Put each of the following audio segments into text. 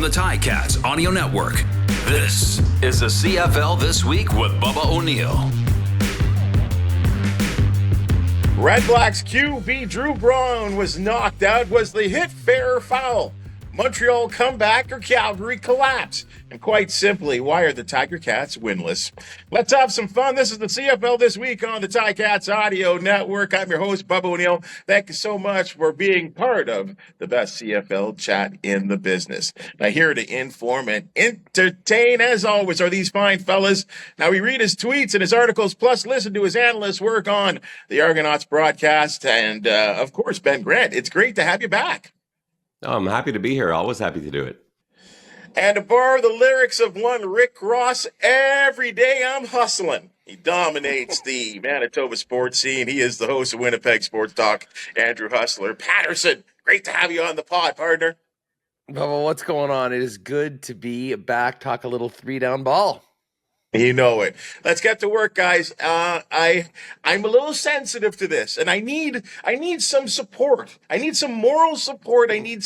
from the Ticats Audio Network, this is the CFL This Week with Bubba O'Neil. Redblacks QB Dru Brown was knocked out. Was the hit fair or foul? Montreal comeback or Calgary collapse? And quite simply, why are the Tiger Cats winless? Let's have some fun. This is the CFL This Week on the Ticats Audio Network. I'm your host, Bubba O'Neil. Thank you so much for being part of the best CFL chat in the business. Now, here to inform and entertain, as always, are these fine fellas. Now, we read his tweets and his articles, plus listen to his analyst work on the Argonauts broadcast. And, of course, Ben Grant, it's great to have you back. Oh, I'm happy to be here. Always happy to do it. And to borrow the lyrics of one Rick Ross, every day I'm hustling. He dominates the Manitoba sports scene. He is the host of Winnipeg Sports Talk, Andrew Hustler. Patterson, great to have you on the pod, partner. Bubba, what's going on? It is good to be back, talk a little three-down ball. You know it. Let's get to work, guys. I'm a little sensitive to this, and I need some support. I need some moral support. I need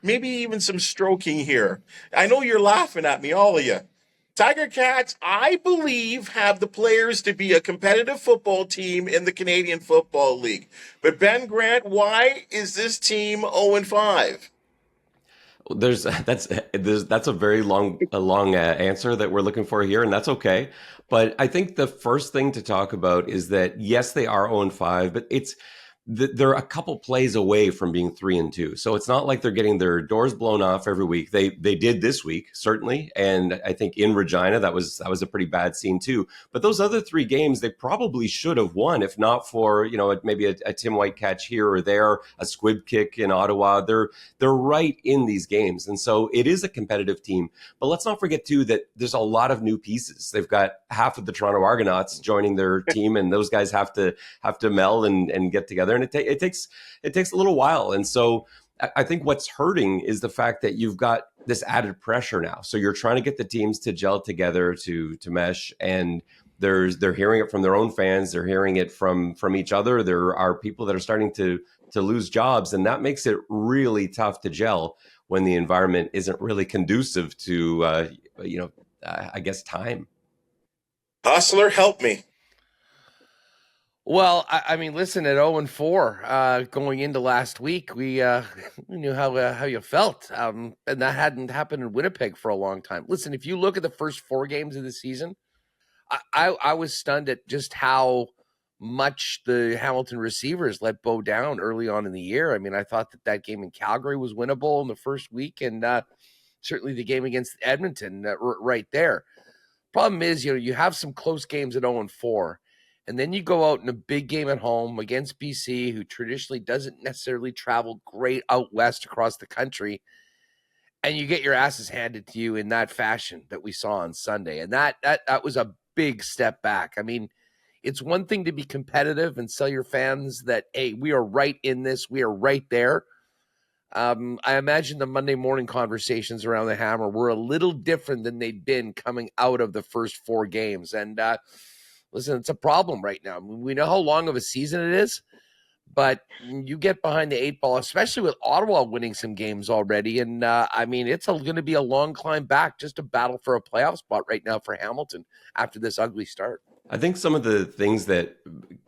maybe even some stroking here. I know you're laughing at me, all of you. Tiger Cats, I believe, have the players to be a competitive football team in the Canadian Football League. But Ben Grant, why is this team 0-5? That's a very long answer that we're looking for here, and that's okay. But I think the first thing to talk about is that yes, they are 0-5, but they're a couple plays away from being 3-2. So it's not like they're getting their doors blown off every week. They did this week, certainly. And I think in Regina, that was a pretty bad scene too. But those other three games, they probably should have won, if not for, maybe a Tim White catch here or there, a squib kick in Ottawa. They're right in these games. And so it is a competitive team. But let's not forget too that there's a lot of new pieces. They've got half of the Toronto Argonauts joining their team, and those guys have to meld and get together. And it takes a little while. And so I think what's hurting is the fact that you've got this added pressure now. So you're trying to get the teams to gel together, to mesh, and they're hearing it from their own fans. They're hearing it from each other. There are people that are starting to lose jobs, and that makes it really tough to gel when the environment isn't really conducive to, I guess, time. Hustler, help me. Well, I mean, listen, at 0-4 going into last week, we knew how you felt, and that hadn't happened in Winnipeg for a long time. Listen, if you look at the first 4 games of the season, I was stunned at just how much the Hamilton receivers let Bo down early on in the year. I mean, I thought that game in Calgary was winnable in the first week, and certainly the game against Edmonton right there. Problem is, you have some close games at 0-4. And then you go out in a big game at home against BC, who traditionally doesn't necessarily travel great out west across the country, and you get your asses handed to you in that fashion that we saw on Sunday. And that was a big step back. I mean, it's one thing to be competitive and sell your fans that, hey, we are right in this, we are right there. I imagine the Monday morning conversations around the Hammer were a little different than they'd been coming out of the first 4 games. And listen, it's a problem right now. I mean, we know how long of a season it is, but you get behind the 8 ball, especially with Ottawa winning some games already. And I mean, it's going to be a long climb back, just a battle for a playoff spot right now for Hamilton after this ugly start. I think some of the things that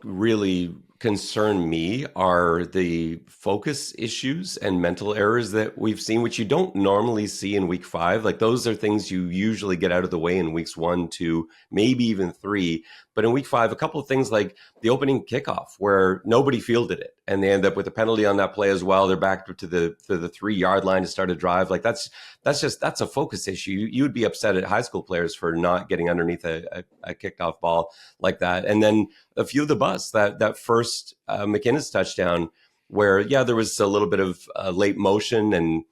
really concern me are the focus issues and mental errors that we've seen, which you don't normally see in week 5. Like, those are things you usually get out of the way in weeks 1, 2, maybe even 3. But in week 5, a couple of things like the opening kickoff where nobody fielded it, and they end up with a penalty on that play as well. They're back to the 3-yard line to start a drive. Like, that's a focus issue. You would be upset at high school players for not getting underneath a kicked off ball like that. And then a few of the busts, that first McInnes touchdown where, yeah, there was a little bit of late motion and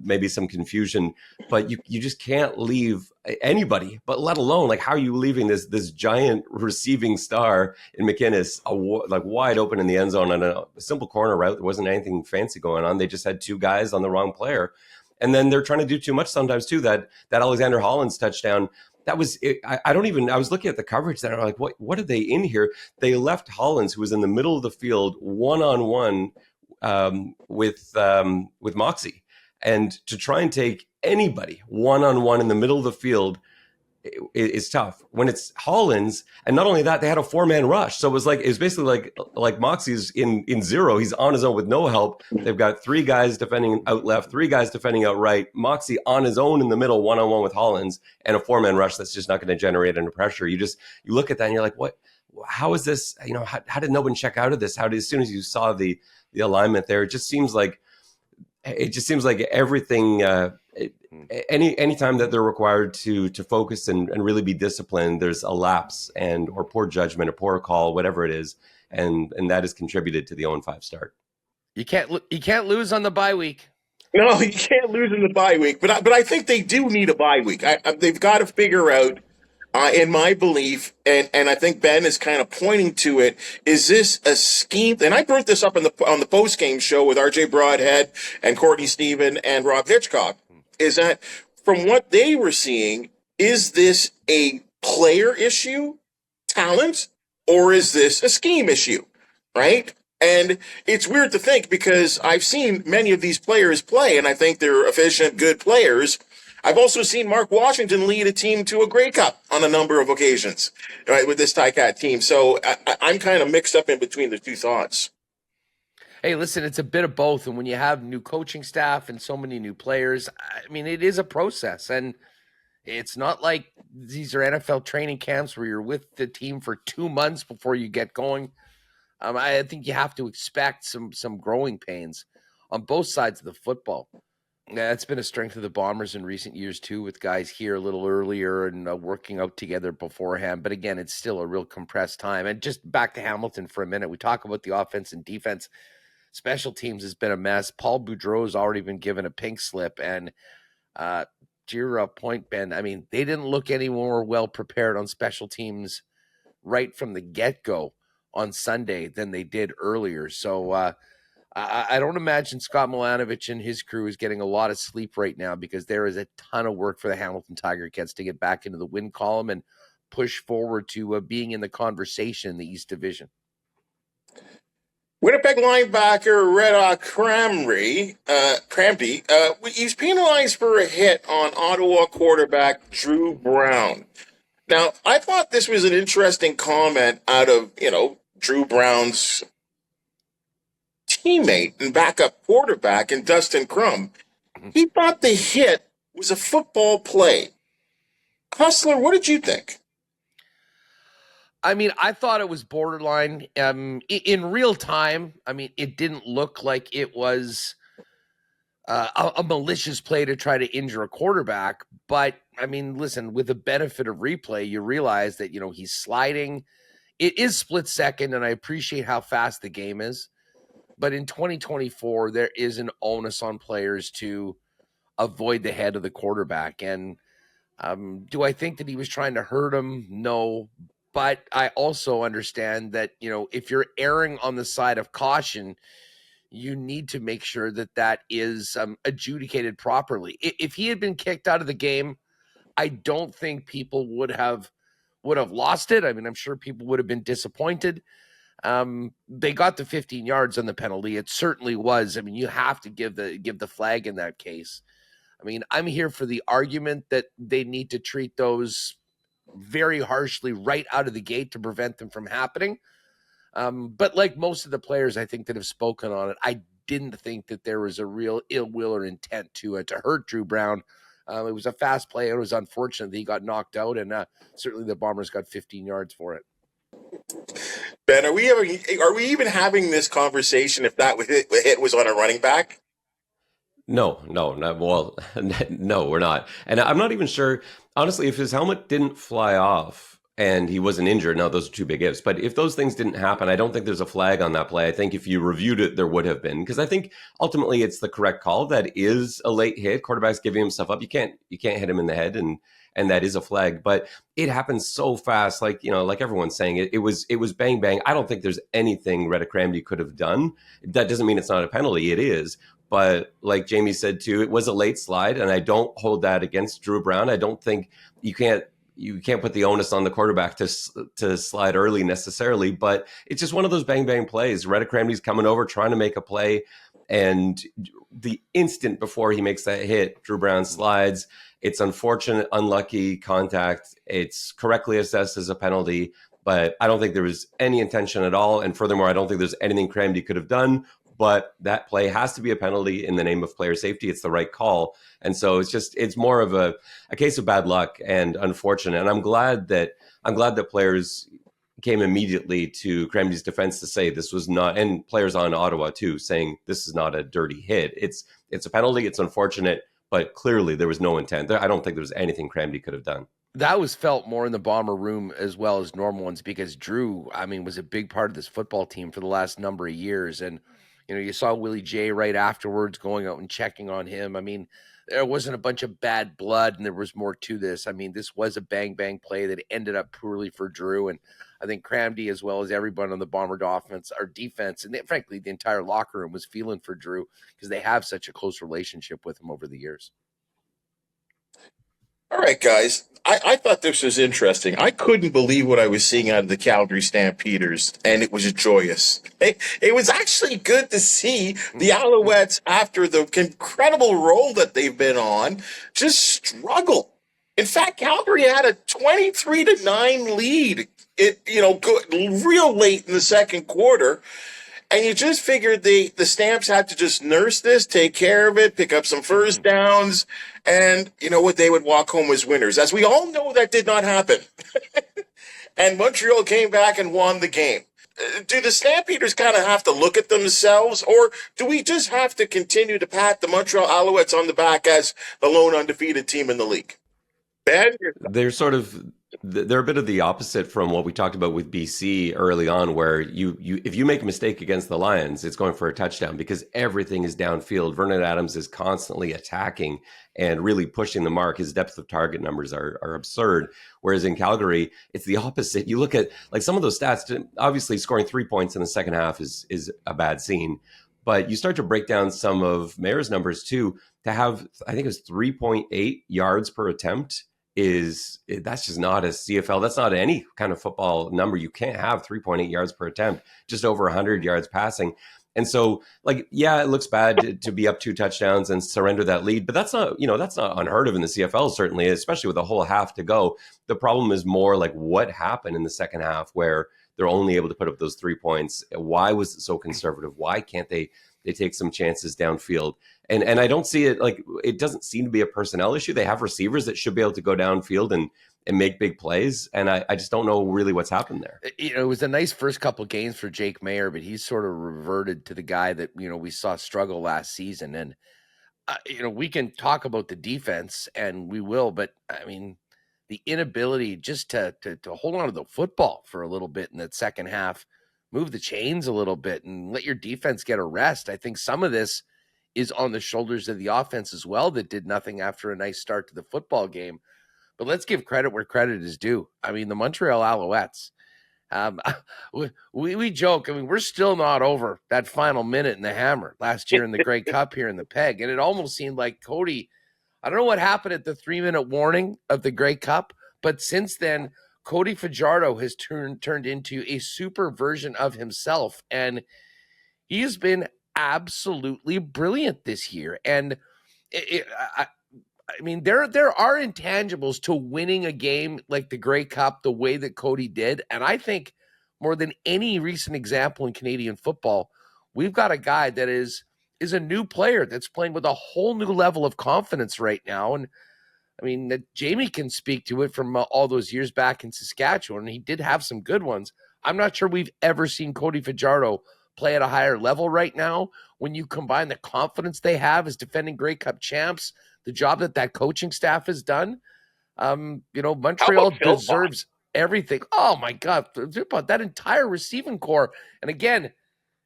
maybe some confusion, but you just can't leave anybody, but let alone, like, how are you leaving this giant receiving star in McInnes like wide open in the end zone on a simple corner route? There wasn't anything fancy going on. They just had 2 guys on the wrong player. And then they're trying to do too much sometimes too. That Alexander Hollins touchdown, that was it. I was looking at the coverage there. I'm like, what are they in here? They left Hollins, who was in the middle of the field, one-on-one with Moxie. And to try and take anybody one-on-one in the middle of the field is tough. When it's Hollins, and not only that, they had a 4-man rush. So it was basically like Moxie's in zero. He's on his own with no help. They've got 3 guys defending out left, 3 guys defending out right. Moxie on his own in the middle, one-on-one with Hollins, and a 4-man rush that's just not going to generate any pressure. You look at that and you're like, what? How is this? How did no one check out of this? As soon as you saw the alignment there, it just seems like everything. Any time that they're required to focus and really be disciplined, there's a lapse or poor judgment, a poor call, whatever it is, and that has contributed to the 0-5 start. You can't lose on the bye week. No, you can't lose in the bye week, but I think they do need a bye week. They've got to figure out, in my belief, and I think Ben is kind of pointing to it, is this a scheme? And I brought this up on the post-game show with RJ Broadhead and Courtney Stephen and Rob Hitchcock, is that from what they were seeing, is this a player issue, talent, or is this a scheme issue, right? And it's weird to think because I've seen many of these players play, and I think they're efficient, good players. I've also seen Mark Washington lead a team to a Grey Cup on a number of occasions, right, with this Ticat team. So I'm kind of mixed up in between the two thoughts. Hey, listen, it's a bit of both. And when you have new coaching staff and so many new players, I mean, it is a process. And it's not like these are NFL training camps where you're with the team for 2 months before you get going. I think you have to expect some growing pains on both sides of the football. That's been a strength of the Bombers in recent years, too, with guys here a little earlier and working out together beforehand. But again, it's still a real compressed time. And just back to Hamilton for a minute. We talk about the offense and defense. Special teams has been a mess. Paul Boudreau's already been given a pink slip. And to your point, Ben, I mean, they didn't look any more well prepared on special teams right from the get-go on Sunday than they did earlier. So I don't imagine Scott Milanovich and his crew is getting a lot of sleep right now because there is a ton of work for the Hamilton Tiger Cats to get back into the win column and push forward to being in the conversation in the East Division. Winnipeg linebacker Red Cramby, he's penalized for a hit on Ottawa quarterback Dru Brown. Now, I thought this was an interesting comment out of, Dru Brown's teammate and backup quarterback in Dustin Crum. He thought the hit was a football play. Hustler, what did you think? I mean, I thought it was borderline. In real time, I mean, it didn't look like it was a malicious play to try to injure a quarterback. But, I mean, listen, with the benefit of replay, you realize that, he's sliding. It is split second, and I appreciate how fast the game is. But in 2024, there is an onus on players to avoid the head of the quarterback. And do I think that he was trying to hurt him? No. But I also understand that, if you're erring on the side of caution, you need to make sure that that is adjudicated properly. If he had been kicked out of the game, I don't think people would have lost it. I mean, I'm sure people would have been disappointed. They got the 15 yards on the penalty. It certainly was. I mean, you have to give the flag in that case. I mean, I'm here for the argument that they need to treat those very harshly right out of the gate to prevent them from happening. But like most of the players, I think, that have spoken on it, I didn't think that there was a real ill will or intent to hurt Dru Brown. It was a fast play. It was unfortunate that he got knocked out, and certainly the Bombers got 15 yards for it. Ben, are we even having this conversation if that hit was on a running back? No, we're not. And I'm not even sure, honestly, if his helmet didn't fly off and he wasn't injured. Now, those are two big ifs. But if those things didn't happen, I don't think there's a flag on that play. I think if you reviewed it, there would have been. Because I think ultimately it's the correct call. That is a late hit. Quarterback's giving himself up. You can't hit him in the head, and that is a flag. But it happens so fast, like everyone's saying, it was bang, bang. I don't think there's anything Reda Cramby could have done. That doesn't mean it's not a penalty. It is. But like Jamie said, too, it was a late slide, and I don't hold that against Dru Brown. I don't think you can't put the onus on the quarterback to slide early necessarily, but it's just one of those bang, bang plays. Reda Cramby's coming over, trying to make a play, And the instant before he makes that hit, Dru Brown slides. It's unfortunate, unlucky contact. It's correctly assessed as a penalty, but I don't think there was any intention at all. And furthermore, I don't think there's anything Cramdy could have done. But that play has to be a penalty in the name of player safety. It's the right call. And so it's more of a case of bad luck and unfortunate. And I'm glad that players came immediately to Cramdy's defense to say this was not, and players on Ottawa too, saying this is not a dirty hit. It's a penalty. It's unfortunate, but clearly there was no intent. I don't think there was anything Cramdy could have done. That was felt more in the Bomber room as well as normal ones, because Dru, was a big part of this football team for the last number of years. And, you saw Willie J right afterwards going out and checking on him. There wasn't a bunch of bad blood, and there was more to this. This was a bang-bang play that ended up poorly for Dru. And I think Cramdy, as well as everyone on the Bomber offense, or defense, and frankly, the entire locker room was feeling for Dru because they have such a close relationship with him over the years. All right, guys. I thought this was interesting. I couldn't believe what I was seeing out of the Calgary Stampeders, and it was joyous. It was actually good to see the Alouettes, after the incredible role that they've been on, just struggle. In fact, Calgary had a 23-9 lead. Real late in the second quarter. And you just figured the Stamps had to just nurse this, take care of it, pick up some first downs, and you know what? They would walk home as winners. As we all know, that did not happen. And Montreal came back and won the game. Do the Stampeders kind of have to look at themselves, or do we just have to continue to pat the Montreal Alouettes on the back as the lone undefeated team in the league? Ben? They're a bit of the opposite from what we talked about with BC early on, where if you make a mistake against the Lions, it's going for a touchdown because everything is downfield. Vernon Adams is constantly attacking and really pushing the mark. His depth of target numbers are absurd. Whereas in Calgary, it's the opposite. You look at like some of those stats, obviously scoring 3 points in the second half is a bad scene. But you start to break down some of Mayer's numbers too, to have, I think it was 3.8 yards per attempt. That's just not a CFL. That's not any kind of football number. You can't have 3.8 yards per attempt, just over 100 yards passing. And so, it looks bad to be up 2 touchdowns and surrender that lead, but that's not unheard of in the CFL, certainly, especially with a whole half to go. The problem is more like what happened in the second half where they're only able to put up those 3 points. Why was it so conservative? Why can't they take some chances downfield? And I don't see it, it doesn't seem to be a personnel issue. They have receivers that should be able to go downfield and make big plays. And I just don't know really what's happened there. It was a nice first couple of games for Jake Mayer, but he's sort of reverted to the guy that, we saw struggle last season. And, we can talk about the defense, and we will, but the inability just to hold on to the football for a little bit in that second half, move the chains a little bit and let your defense get a rest. I think some of this is on the shoulders of the offense as well, that did nothing after a nice start to the football game. But let's give credit where credit is due. The Montreal Alouettes, we joke. We're still not over that final minute in the Hammer last year in the Grey Cup here in the Peg. And it almost seemed like Cody, I don't know what happened at the 3-minute warning of the Grey Cup, but since then, Cody Fajardo has turned into a super version of himself. And he's been absolutely brilliant this year. And there are intangibles to winning a game like the Grey Cup the way that Cody did. And I think more than any recent example in Canadian football, we've got a guy that is a new player that's playing with a whole new level of confidence right now. And that Jamie can speak to it from all those years back in Saskatchewan. And he did have some good ones. I'm not sure we've ever seen Cody Fajardo play at a higher level right now. When you combine the confidence they have as defending Grey Cup champs, the job that coaching staff has done, Montreal deserves everything. Oh my God, about that entire receiving core. And again,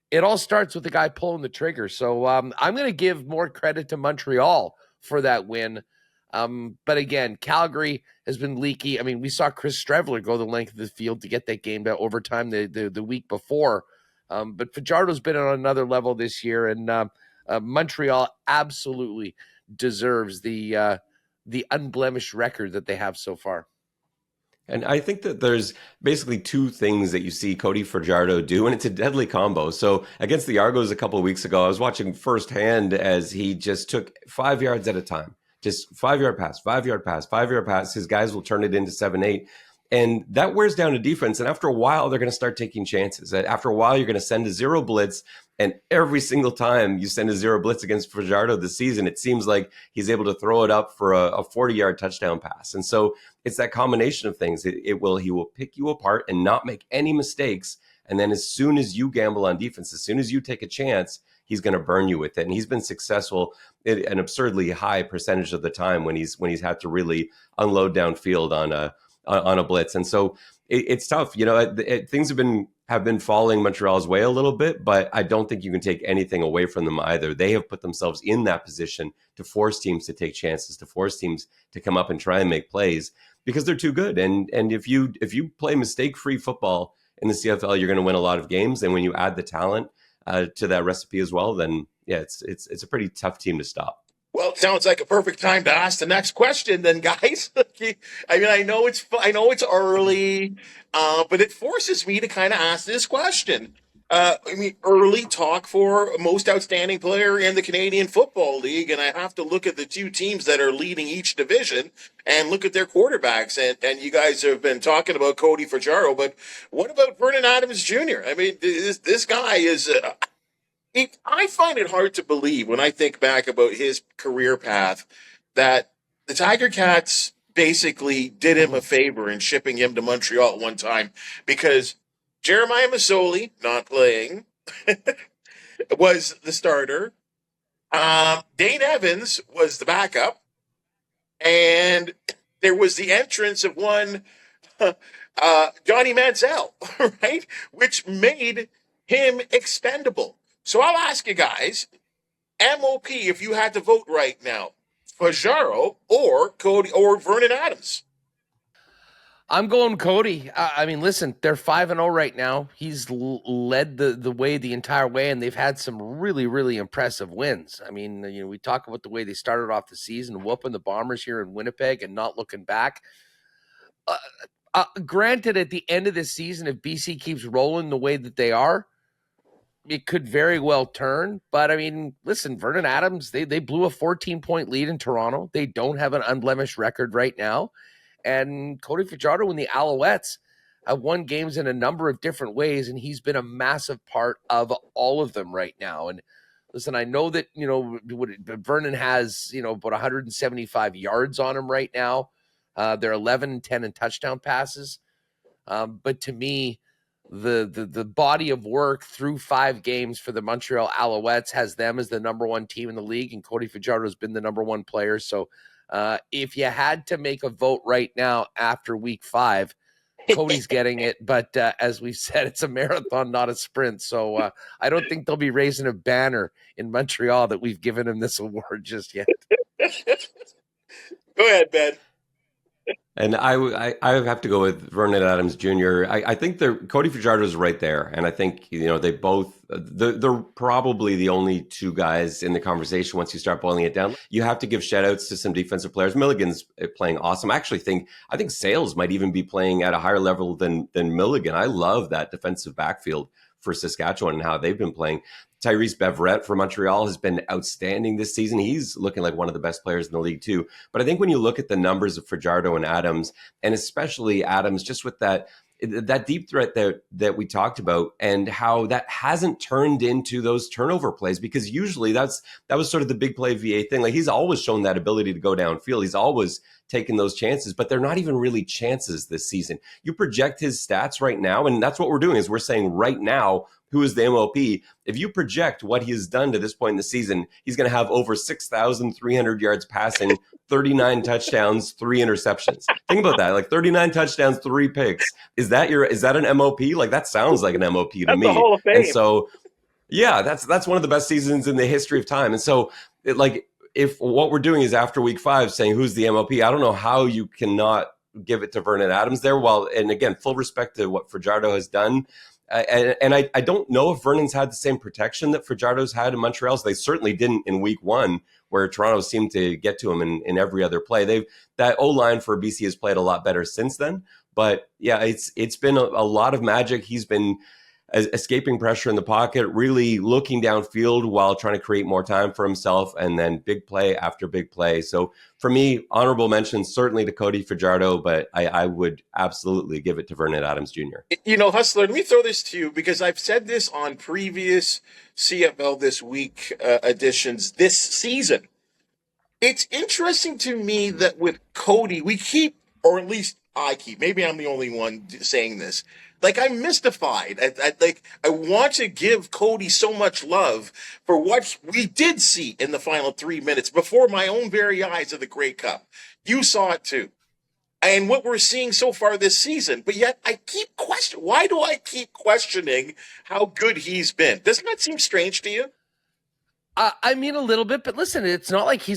it all starts with the guy pulling the trigger. So I'm going to give more credit to Montreal for that win. But again, Calgary has been leaky. We saw Chris Streveler go the length of the field to get that game to overtime the week before. But Fajardo's been on another level this year, and Montreal absolutely deserves the unblemished record that they have so far. And I think that there's basically two things that you see Cody Fajardo do, and it's a deadly combo. So against the Argos a couple of weeks ago, I was watching firsthand as he just took 5 yards at a time. Just 5 yard pass, 5 yard pass, 5 yard pass. His guys will turn it into 7-8. And that wears down a defense. And after a while, they're going to start taking chances. After a while, you're going to send a zero blitz. And every single time you send a zero blitz against Fajardo this season, it seems like he's able to throw it up for a 40-yard touchdown pass. And so it's that combination of things. He will pick you apart and not make any mistakes. And then as soon as you gamble on defense, as soon as you take a chance, he's going to burn you with it. And he's been successful an absurdly high percentage of the time when he's had to really unload downfield on a blitz. And so it's tough. Things have been falling Montreal's way a little bit, but I don't think you can take anything away from them either. They have put themselves in that position to force teams to take chances, to force teams to come up and try and make plays because they're too good. And if you play mistake-free football in the CFL, you're going to win a lot of games. And when you add the talent to that recipe as well, then yeah, it's a pretty tough team to stop. Well, it sounds like a perfect time to ask the next question then, guys. I mean, I know it's early, but it forces me to kind of ask this question. Early talk for most outstanding player in the Canadian Football League, and I have to look at the two teams that are leading each division and look at their quarterbacks. And you guys have been talking about Cody Fajardo, but what about Vernon Adams Jr.? I mean, this guy is... I find it hard to believe when I think back about his career path that the Tiger Cats basically did him a favor in shipping him to Montreal at one time because Jeremiah Masoli, not playing, was the starter. Dane Evans was the backup. And there was the entrance of one Johnny Manziel, right? Which made him expendable. So I'll ask you guys, MOP, if you had to vote right now, Fajardo or Cody or Vernon Adams? I'm going Cody. I mean, listen, they're 5-0 right now. He's led the way the entire way, and they've had some really, really impressive wins. I mean, we talk about the way they started off the season, whooping the Bombers here in Winnipeg and not looking back. Granted, at the end of the season, if BC keeps rolling the way that they are, it could very well turn. But, I mean, listen, Vernon Adams, they blew a 14-point lead in Toronto. They don't have an unblemished record right now. And Cody Fajardo and the Alouettes have won games in a number of different ways, and he's been a massive part of all of them right now. And, listen, I know that, Vernon has, about 175 yards on him right now. They're 11-10 in touchdown passes. But to me, the body of work through 5 games for the Montreal Alouettes has them as the number one team in the league, and Cody Fajardo has been the number one player. So if you had to make a vote right now after week 5, Cody's getting it. But as we said, it's a marathon, not a sprint. So I don't think they'll be raising a banner in Montreal that we've given him this award just yet. Go ahead, Ben. And I have to go with Vernon Adams Jr. I think Cody Fajardo is right there, and I think they both they're probably the only two guys in the conversation once you start boiling it down. You have to give shout outs to some defensive players. Milligan's playing awesome. I think Sales might even be playing at a higher level than Milligan. I love that defensive backfield for Saskatchewan and how they've been playing. Tyrese Beverette for Montreal has been outstanding this season. He's looking like one of the best players in the league too. But I think when you look at the numbers of Fajardo and Adams, and especially Adams, just with that deep threat that we talked about and how that hasn't turned into those turnover plays, because usually that was sort of the big play VA thing. Like, he's always shown that ability to go downfield. He's always taken those chances, but they're not even really chances this season. You project his stats right now, and that's what we're doing, is we're saying right now, who is the MOP? If you project what he has done to this point in the season, he's going to have over 6,300 yards passing, 39 touchdowns, 3 interceptions. Think about that. Like 39 touchdowns, 3 picks. Is that an MOP? Like, that sounds like an MOP to me. The Hall of Fame. And so, yeah, that's one of the best seasons in the history of time. And so, if what we're doing is after week 5 saying who's the MOP, I don't know how you cannot give it to Vernon Adams there. Well, and again, full respect to what Fajardo has done. And I don't know if Vernon's had the same protection that Fajardo's had in Montreal. So they certainly didn't in week 1, where Toronto seemed to get to him in every other play. That O-line for BC has played a lot better since then. But yeah, it's been a lot of magic. He's been escaping pressure in the pocket, really looking downfield while trying to create more time for himself, and then big play after big play. So for me, honorable mention certainly to Cody Fajardo, but I would absolutely give it to Vernon Adams Jr. Hustler, let me throw this to you because I've said this on previous CFL This Week editions this season. It's interesting to me that with Cody, we keep, or at least I keep, maybe I'm the only one saying this, like I'm mystified. I want to give Cody so much love for what we did see in the final 3 minutes before my own very eyes of the Grey Cup. You saw it too. And what we're seeing so far this season, but yet I keep questioning. Why do I keep questioning how good he's been? Doesn't that seem strange to you? I mean, a little bit, but listen, it's not like he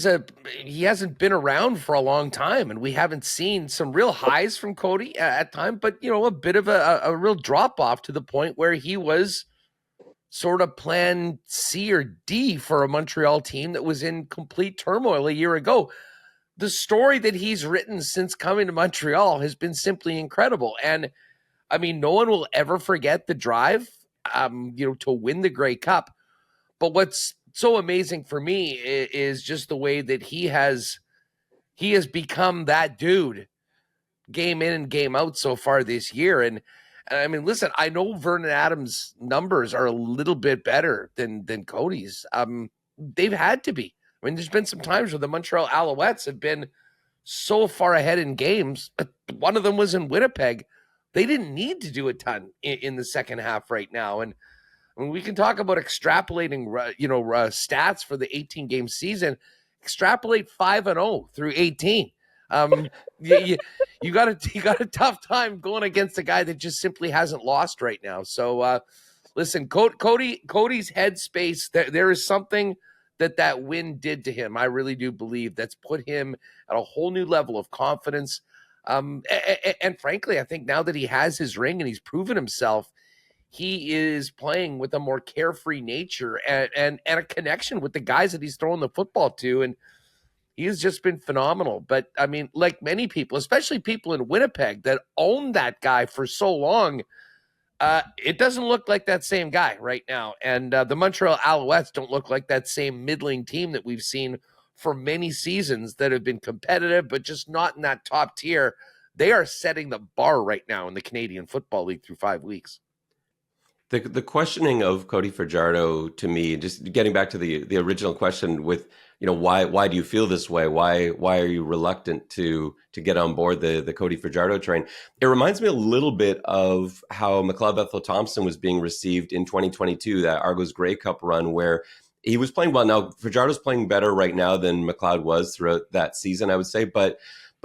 hasn't been around for a long time, and we haven't seen some real highs from Cody at time, but a bit of a real drop off to the point where he was sort of plan C or D for a Montreal team that was in complete turmoil a year ago. The story that he's written since coming to Montreal has been simply incredible. And I mean, no one will ever forget the drive, to win the Grey Cup. But what's so amazing for me is just the way that he has become that dude game in and game out so far this year. And I mean, listen, I know Vernon Adams' numbers are a little bit better than Cody's. They've had to be. I mean, there's been some times where the Montreal Alouettes have been so far ahead in games. One of them was in Winnipeg. They didn't need to do a ton in the second half right now. And I mean, we can talk about extrapolating, stats for the 18-game season. Extrapolate 5-0 through 18. You got a tough time going against a guy that just simply hasn't lost right now. So, listen, Cody's headspace. There is something that win did to him. I really do believe that's put him at a whole new level of confidence. And frankly, I think now that he has his ring and he's proven himself, he is playing with a more carefree nature and a connection with the guys that he's throwing the football to. And he has just been phenomenal. But I mean, like many people, especially people in Winnipeg that owned that guy for so long, it doesn't look like that same guy right now. And the Montreal Alouettes don't look like that same middling team that we've seen for many seasons that have been competitive, but just not in that top tier. They are setting the bar right now in the Canadian Football League through 5 weeks. The questioning of Cody Fajardo, to me, just getting back to the original question with, why do you feel this way? Why are you reluctant to get on board the Cody Fajardo train? It reminds me a little bit of how McLeod Bethel Thompson was being received in 2022, that Argos Grey Cup run, where he was playing well. Now, Fajardo's playing better right now than McLeod was throughout that season, I would say, but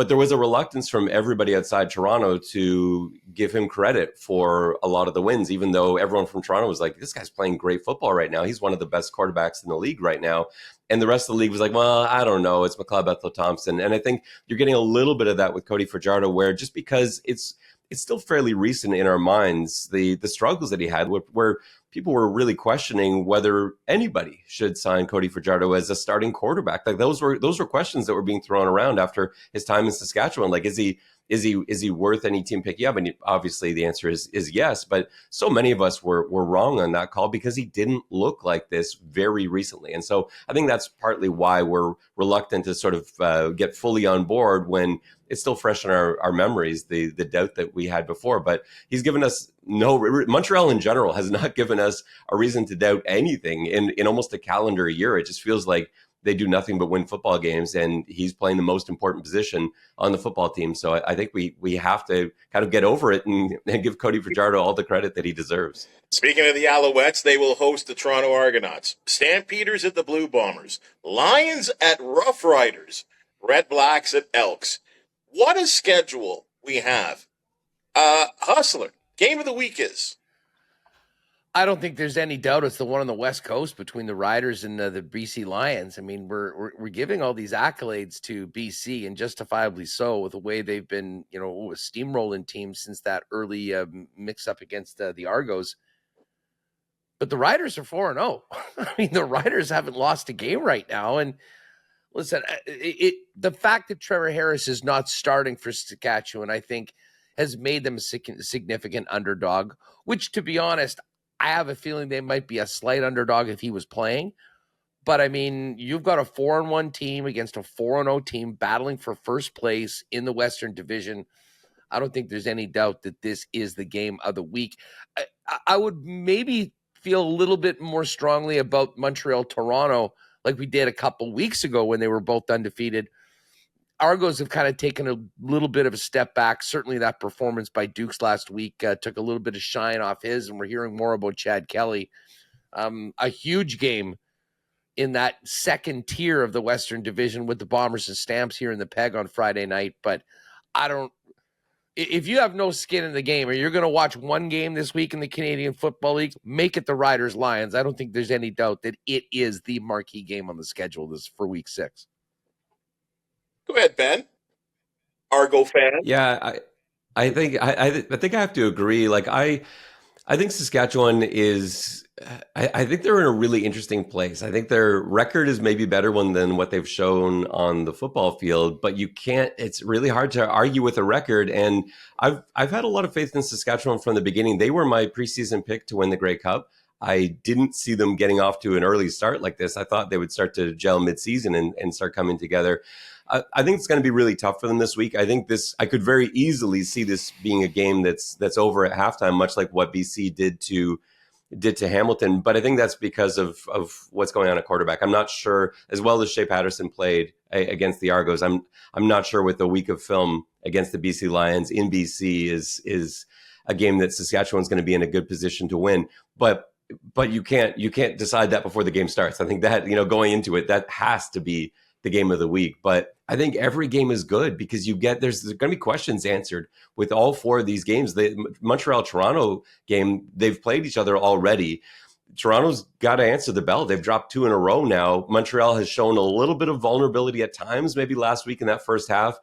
there was a reluctance from everybody outside Toronto to give him credit for a lot of the wins, even though everyone from Toronto was like, this guy's playing great football right now. He's one of the best quarterbacks in the league right now. And the rest of the league was like, well, I don't know. It's McLeod Bethel Thompson. And I think you're getting a little bit of that with Cody Fajardo, where just because it's still fairly recent in our minds, the struggles that he had, where people were really questioning whether anybody should sign Cody Fajardo as a starting quarterback. Like those were questions that were being thrown around after his time in Saskatchewan. Like, is he worth any team picking up? And obviously the answer is yes. But so many of us were wrong on that call because he didn't look like this very recently. And so I think that's partly why we're reluctant to sort of get fully on board when it's still fresh in our memories, the doubt that we had before. But he's given us Montreal in general has not given us a reason to doubt anything in almost a calendar year. It just feels like they do nothing but win football games, and he's playing the most important position on the football team. So I think we have to kind of get over it and give Cody Fajardo all the credit that he deserves. Speaking of the Alouettes, they will host the Toronto Argonauts, Stampeders at the Blue Bombers, Lions at Rough Riders, Redblacks at Elks. What a schedule we have. Hustler, game of the week is? I don't think there's any doubt it's the one on the West Coast between the Riders and the BC Lions. I mean, we're giving all these accolades to BC, and justifiably so, with the way they've been, steamrolling teams since that early mix-up against the Argos. But the Riders are 4-0. I mean, the Riders haven't lost a game right now. And listen, the fact that Trevor Harris is not starting for Saskatchewan, I think, has made them a significant underdog, which, to be honest, I have a feeling they might be a slight underdog if he was playing. But, I mean, you've got a 4-1 team against a 4-0 team battling for first place in the Western Division. I don't think there's any doubt that this is the game of the week. I would maybe feel a little bit more strongly about Montreal-Toronto like we did a couple weeks ago when they were both undefeated. Argos have kind of taken a little bit of a step back. Certainly that performance by Dukes last week took a little bit of shine off his, and we're hearing more about Chad Kelly. A huge game in that second tier of the Western Division with the Bombers and Stamps here in the Peg on Friday night. But if you have no skin in the game or you're going to watch one game this week in the Canadian Football League, make it the Riders-Lions. I don't think there's any doubt that it is the marquee game on the schedule this for week 6. Go ahead, Ben. Argo fan. Yeah, I think I think I have to agree. Like I think Saskatchewan is. I think they're in a really interesting place. I think their record is maybe better than what they've shown on the football field, but you can't. It's really hard to argue with a record. And I've had a lot of faith in Saskatchewan from the beginning. They were my preseason pick to win the Grey Cup. I didn't see them getting off to an early start like this. I thought they would start to gel midseason and start coming together. I think it's going to be really tough for them this week. I think I could very easily see this being a game that's over at halftime, much like what BC did to Hamilton. But I think that's because of what's going on at quarterback. I'm not sure, as well as Shea Patterson played against the Argos, I'm not sure with a week of film against the BC Lions in BC is a game that Saskatchewan's going to be in a good position to win. But you can't decide that before the game starts. I think that, going into it, that has to be the game of the week. But I think every game is good because there's going to be questions answered with all 4 of these games. The Montreal-Toronto game, they've played each other already. Toronto's got to answer the bell. They've dropped 2 in a row now. Montreal has shown a little bit of vulnerability at times, maybe last week in that first half.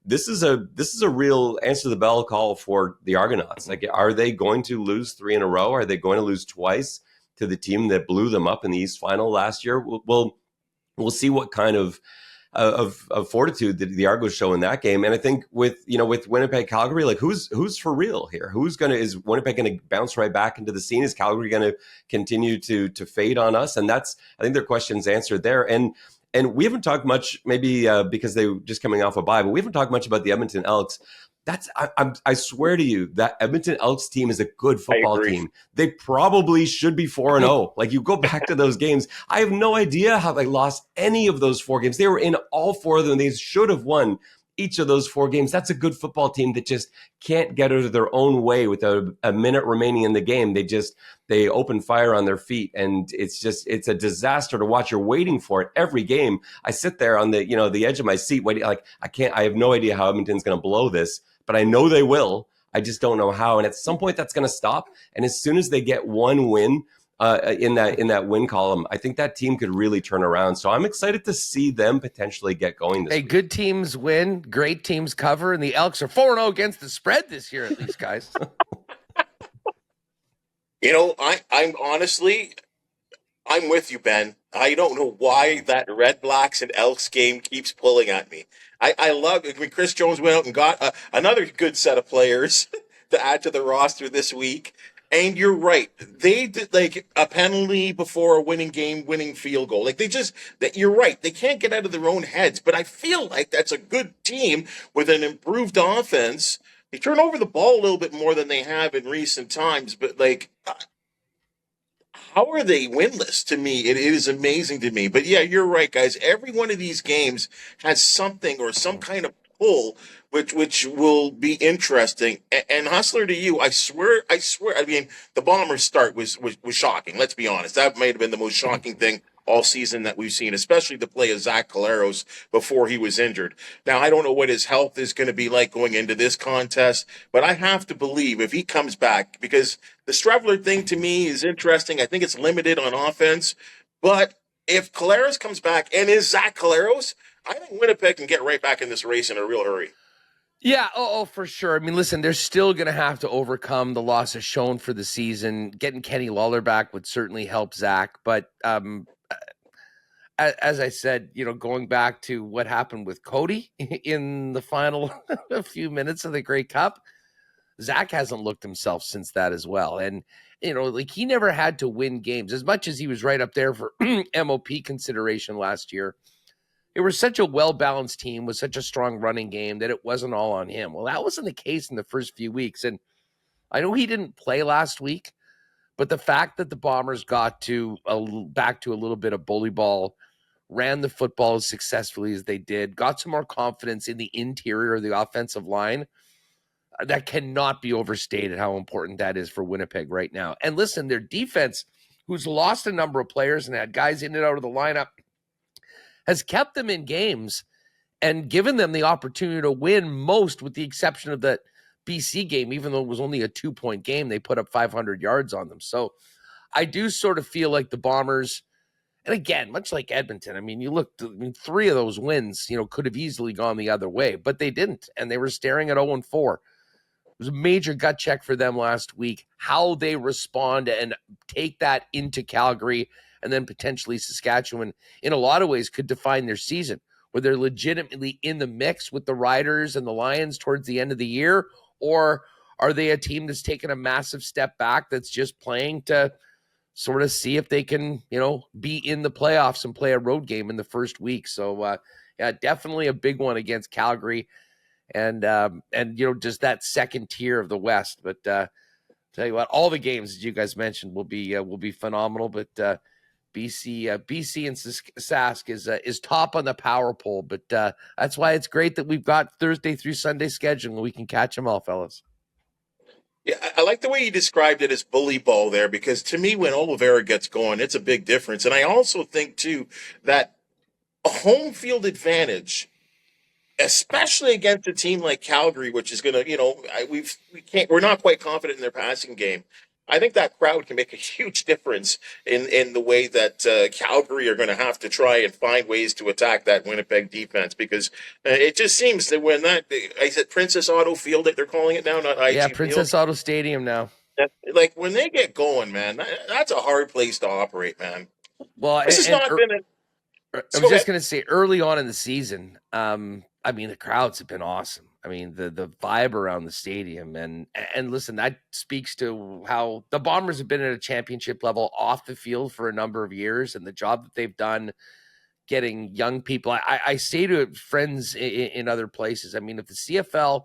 This is a real answer the bell call for the Argonauts. Like, are they going to lose 3 in a row? Are they going to lose twice to the team that blew them up in the East Final last year? We'll see what kind of fortitude did the Argos show in that game. And I think with Winnipeg, Calgary, like who's for real here? Is Winnipeg going to bounce right back into the scene? Is Calgary going to continue to fade on us? And I think their questions answered there. And we haven't talked much, maybe because they were just coming off a bye, but we haven't talked much about the Edmonton Elks. I swear to you, that Edmonton Elks team is a good football team. They probably should be 4-0. Like, you go back to those games. I have no idea how they lost any of those 4 games. They were in all 4 of them. They should have won each of those 4 games. That's a good football team that just can't get out of their own way with a minute remaining in the game. They open fire on their feet, and it's a disaster to watch. You're waiting for it every game. I sit there on the edge of my seat waiting. Like, I have no idea how Edmonton's going to blow this, but I know they will. I just don't know how. And at some point that's going to stop. And as soon as they get one win in that win column, I think that team could really turn around. So I'm excited to see them potentially get going this week. Good teams win, great teams cover, and the Elks are 4-0 against the spread this year, at least, guys. I'm honestly, I'm with you, Ben. I don't know why that Redblacks and Elks game keeps pulling at me. I love it when Chris Jones went out and got another good set of players to add to the roster this week. And you're right. They did like a penalty before a winning field goal. Like you're right. They can't get out of their own heads, but I feel like that's a good team with an improved offense. They turn over the ball a little bit more than they have in recent times, but how are they winless? To me, it is amazing to me. But yeah, you're right, guys. Every one of these games has something or some kind of pull, which will be interesting. And Hustler, to you, I swear. I mean, the Bombers' start was shocking. Let's be honest. That might have been the most shocking thing all season that we've seen, especially the play of Zach Collaros before he was injured. Now, I don't know what his health is going to be like going into this contest, but I have to believe if he comes back, because the Strevler thing to me is interesting. I think it's limited on offense, but if Collaros comes back and is Zach Collaros, I think Winnipeg can get right back in this race in a real hurry. Yeah, for sure. I mean, listen, they're still going to have to overcome the loss of Schoen for the season. Getting Kenny Lawler back would certainly help Zach, but as I said, going back to what happened with Cody in the final few minutes of the Grey Cup, Zach hasn't looked himself since that as well. And, like he never had to win games as much as he was right up there for MOP consideration last year. It was such a well-balanced team with such a strong running game that it wasn't all on him. Well, that wasn't the case in the first few weeks. And I know he didn't play last week, but the fact that the Bombers got back to a little bit of bully ball, ran the football as successfully as they did, got some more confidence in the interior of the offensive line, that cannot be overstated how important that is for Winnipeg right now. And listen, their defense, who's lost a number of players and had guys in and out of the lineup, has kept them in games and given them the opportunity to win most, with the exception of that BC game. Even though it was only a 2-point game, they put up 500 yards on them. So I do sort of feel like the Bombers, and again, much like Edmonton, you looked, 3 of those wins, could have easily gone the other way, but they didn't. And they were staring at 0-4. It was a major gut check for them last week, how they respond and take that into Calgary and then potentially Saskatchewan, in a lot of ways could define their season, where they're legitimately in the mix with the Riders and the Lions towards the end of the year, or are they a team that's taken a massive step back that's just playing to sort of see if they can, be in the playoffs and play a road game in the first week. So, definitely a big one against Calgary and just that second tier of the West. But tell you what, all the games that you guys mentioned will be phenomenal. But BC and Sask is top on the power poll, but that's why it's great that we've got Thursday through Sunday schedule and we can catch them all, fellas. Yeah, I like the way you described it as bully ball there, because to me, when Oliveira gets going, it's a big difference. And I also think too that a home field advantage, especially against a team like Calgary, which is going to, we're not quite confident in their passing game. I think that crowd can make a huge difference in the way that Calgary are going to have to try and find ways to attack that Winnipeg defense, because it just seems that when I said Princess Auto Field, they're calling it now, not IG Yeah, Princess Field. Auto Stadium now. Like when they get going, man, that's a hard place to operate, man. Well, this has not been I was just going to say, early on in the season, the crowds have been awesome. The vibe around the stadium, and listen, that speaks to how the Bombers have been at a championship level off the field for a number of years, and the job that they've done getting young people. I say to friends in other places, if the CFL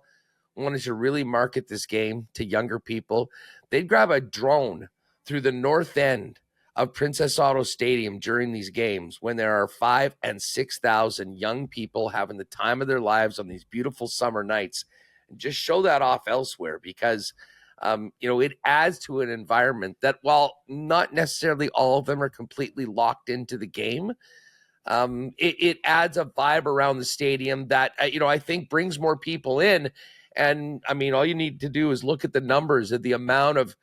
wanted to really market this game to younger people, they'd grab a drone through the north end of Princess Auto Stadium during these games, when there are 5,000 and 6,000 young people having the time of their lives on these beautiful summer nights, and just show that off elsewhere, because it adds to an environment that, while not necessarily all of them are completely locked into the game, it adds a vibe around the stadium that I think brings more people in. And all you need to do is look at the numbers of the amount of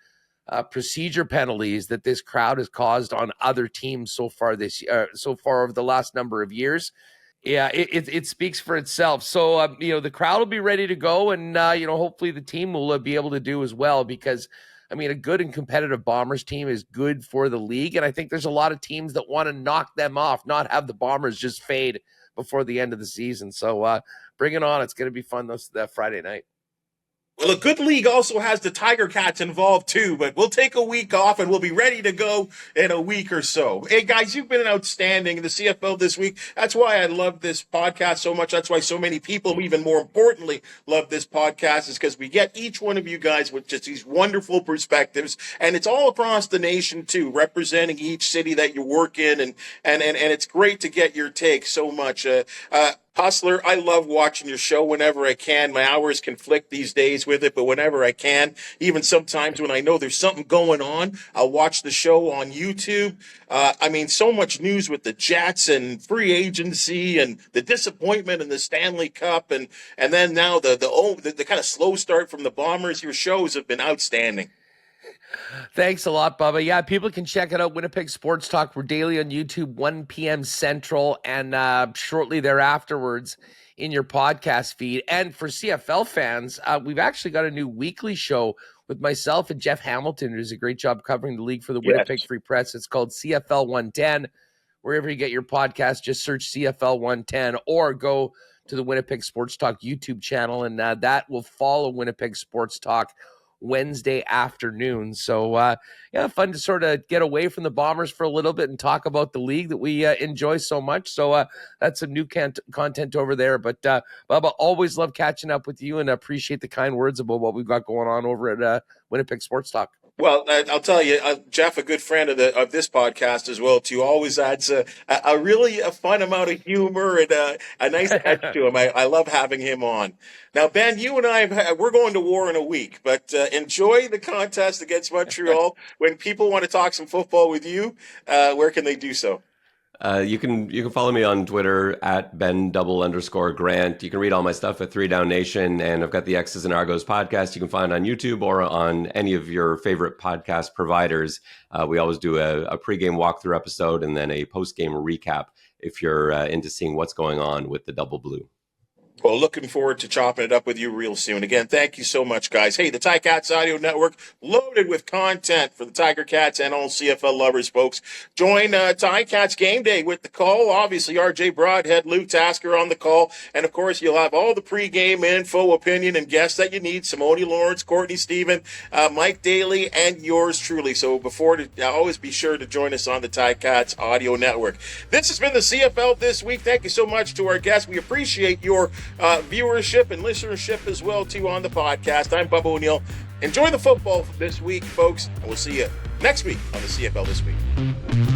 procedure penalties that this crowd has caused on other teams so far over the last number of years. Yeah, it speaks for itself. So, the crowd will be ready to go, and, hopefully the team will be able to do as well, because, a good and competitive Bombers team is good for the league. And I think there's a lot of teams that want to knock them off, not have the Bombers just fade before the end of the season. So bring it on. It's going to be fun that Friday night. Well, a good league also has the Tiger Cats involved too, but we'll take a week off and we'll be ready to go in a week or so. Hey, guys, you've been outstanding in the CFL this week. That's why I love this podcast so much. That's why so many people, even more importantly, love this podcast, is because we get each one of you guys with just these wonderful perspectives, and it's all across the nation too, representing each city that you work in, and it's great to get your take so much. Hustler, I love watching your show whenever I can. My hours conflict these days with it, but whenever I can, even sometimes when I know there's something going on, I'll watch the show on YouTube. So much news with the Jets and free agency and the disappointment in the Stanley Cup, and then now the kind of slow start from the Bombers. Your shows have been outstanding. Thanks a lot, Bubba. Yeah, people can check it out. Winnipeg Sports Talk. We're daily on YouTube, 1 p.m. Central, and shortly thereafterwards in your podcast feed. And for CFL fans, we've actually got a new weekly show with myself and Jeff Hamilton, who does a great job covering the league for the Winnipeg Free Press. It's called CFL 110. Wherever you get your podcast, just search CFL 110, or go to the Winnipeg Sports Talk YouTube channel, and that will follow Winnipeg Sports Talk Wednesday afternoon. So fun to sort of get away from the Bombers for a little bit and talk about the league that we enjoy so much. So that's some new content over there. But Bubba, always love catching up with you and appreciate the kind words about what we've got going on over at Winnipeg Sports Talk. Well, I'll tell you, Jeff, a good friend of this podcast as well, too, always adds a really fun amount of humor and a nice edge to him. I love having him on. Now, Ben, you and I, we're going to war in a week, but enjoy the contest against Montreal. When people want to talk some football with you, where can they do so? You can follow me on Twitter at Ben_Grant. You can read all my stuff at 3 Down Nation, and I've got the X's and Argos podcast you can find on YouTube or on any of your favorite podcast providers. We always do a pregame walkthrough episode and then a postgame recap if you're into seeing what's going on with the Double Blue. Well, looking forward to chopping it up with you real soon. Again, thank you so much, guys. Hey, the Ticats Audio Network, loaded with content for the Tiger Cats and all CFL lovers, folks. Join Ticats Game Day with the call. Obviously, RJ Broadhead, Luke Tasker on the call. And, of course, you'll have all the pregame info, opinion, and guests that you need. Simone Lawrence, Courtney Stephen, Mike Daly, and yours truly. So always be sure to join us on the Ticats Audio Network. This has been the CFL This Week. Thank you so much to our guests. We appreciate your viewership and listenership as well, too, on the podcast. I'm Bubba O'Neil. Enjoy the football this week, folks, and we'll see you next week on the CFL This Week.